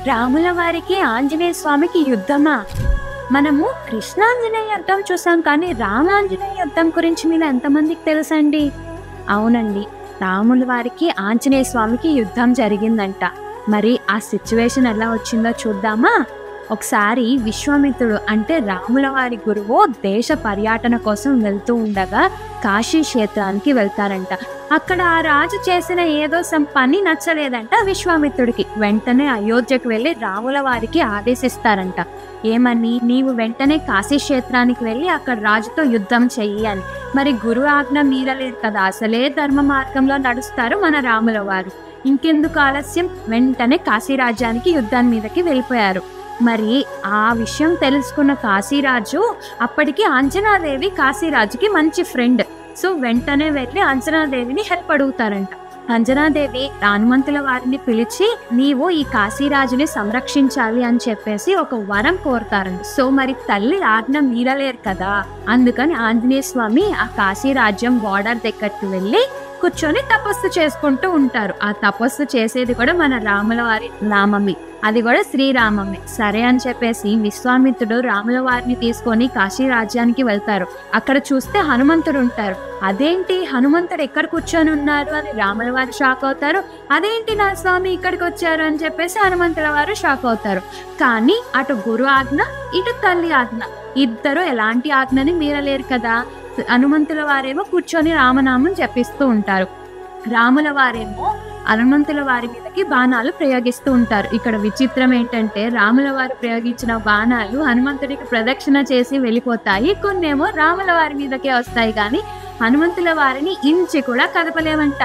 రాముల వారికి ఆంజనేయ స్వామికి యుద్ధమా? మనము కృష్ణాంజనేయ యుద్ధం చూసాం, కానీ రామాంజనేయ యుద్ధం గురించి మీరు ఎంతమందికి తెలుసండి? అవునండి, రాముల వారికి ఆంజనేయ స్వామికి యుద్ధం జరిగిందంట. మరి ఆ సిచ్యువేషన్ ఎలా వచ్చిందో చూద్దామా? ఒకసారి విశ్వామిత్రుడు అంటే రాముల వారి గురువు దేశ పర్యటన కోసం వెళ్తూ ఉండగా కాశీ క్షేత్రానికి వెళ్తారంట. అక్కడ ఆ రాజు చేసిన ఏదో పని నచ్చలేదంట విశ్వామిత్రుడికి. వెంటనే అయోధ్యకు వెళ్ళి రాముల వారికి ఆదేశిస్తారంట. ఏమని? నీవు వెంటనే కాశీ క్షేత్రానికి వెళ్ళి అక్కడ రాజుతో యుద్ధం చెయ్యి అని. మరి గురు ఆజ్ఞ మీరలేదు కదా, అసలే ధర్మ మార్గంలో నడుస్తారు మన రాముల వారు. ఇంకెందుకు ఆలస్యం, వెంటనే కాశీ రాజ్యానికి యుద్ధం మీదకి వెళ్ళిపోయారు. మరి ఆ విషయం తెలుసుకున్న కాశీరాజు, అప్పటికి అంజనాదేవి కాశీరాజుకి మంచి ఫ్రెండ్. సో వెంటనే వెళ్ళి అంజనాదేవిని హెల్ప్ అడుగుతారంట. అంజనాదేవి హనుమంతుల వారిని పిలిచి నీవు ఈ కాశీరాజుని సంరక్షించాలి అని చెప్పేసి ఒక వరం కోరుతారంట. సో మరి తల్లి ఆజ్ఞ మీరలేరు కదా, అందుకని ఆంజనేయ స్వామి ఆ కాశీ రాజ్యం బార్డర్ దగ్గరికి వెళ్ళి కూర్చొని తపస్సు చేసుకుంటూ ఉంటారు. ఆ తపస్సు చేసేది కూడా మన రాముల వారి నామమే, అది కూడా శ్రీరామమే. సరే అని చెప్పేసి విశ్వామిత్రుడు రాముల వారిని తీసుకొని కాశీ రాజ్యానికి వెళ్తారు. అక్కడ చూస్తే హనుమంతుడు ఉంటారు. అదేంటి హనుమంతుడు ఎక్కడ కూర్చొని ఉన్నారు అని రాముల వారు షాక్ అవుతారు. అదేంటి నా స్వామి ఇక్కడికి వచ్చారు అని చెప్పేసి హనుమంతుల వారు షాక్ అవుతారు. కానీ అటు గురు ఆజ్ఞ, ఇటు తల్లి ఆజ్ఞ, ఇద్దరు ఎలాంటి ఆజ్ఞని మీరలేరు కదా. హనుమంతుల వారేమో కూర్చొని రామనామం జపిస్తూ ఉంటారు, రాముల వారేమో హనుమంతుల వారి మీదకి బాణాలు ప్రయోగిస్తూ ఉంటారు. ఇక్కడ విచిత్రం ఏంటంటే రాముల వారు ప్రయోగించిన బాణాలు హనుమంతుడికి ప్రదక్షిణ చేసి వెళ్ళిపోతాయి, కొన్నేమో రాముల వారి మీదకే వస్తాయి, కానీ హనుమంతుల వారిని ఇంచి కూడా కదపలేమంట.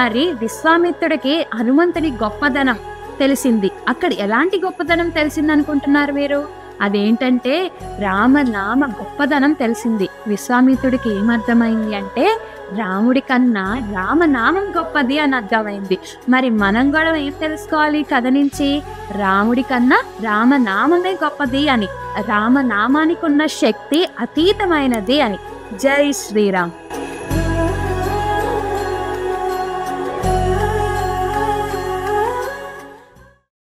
మరి విశ్వామిత్రుడికి హనుమంతుడి గొప్పదనం తెలిసింది. అక్కడ ఎలాంటి గొప్పదనం తెలిసింది అనుకుంటున్నారు మీరు? అదేంటంటే రామనామ గొప్పదనం తెలిసింది. విశ్వామిత్రుడికి ఏమర్థమైంది అంటే రాముడి కన్నా రామనామం గొప్పది అని అర్థమైంది. మరి మనం కూడా ఏం తెలుసుకోవాలి కథ నుంచి? రాముడి కన్నా రామనామమే గొప్పది అని, రామనామానికి ఉన్న శక్తి అతీతమైనది అని. జై శ్రీరామ్.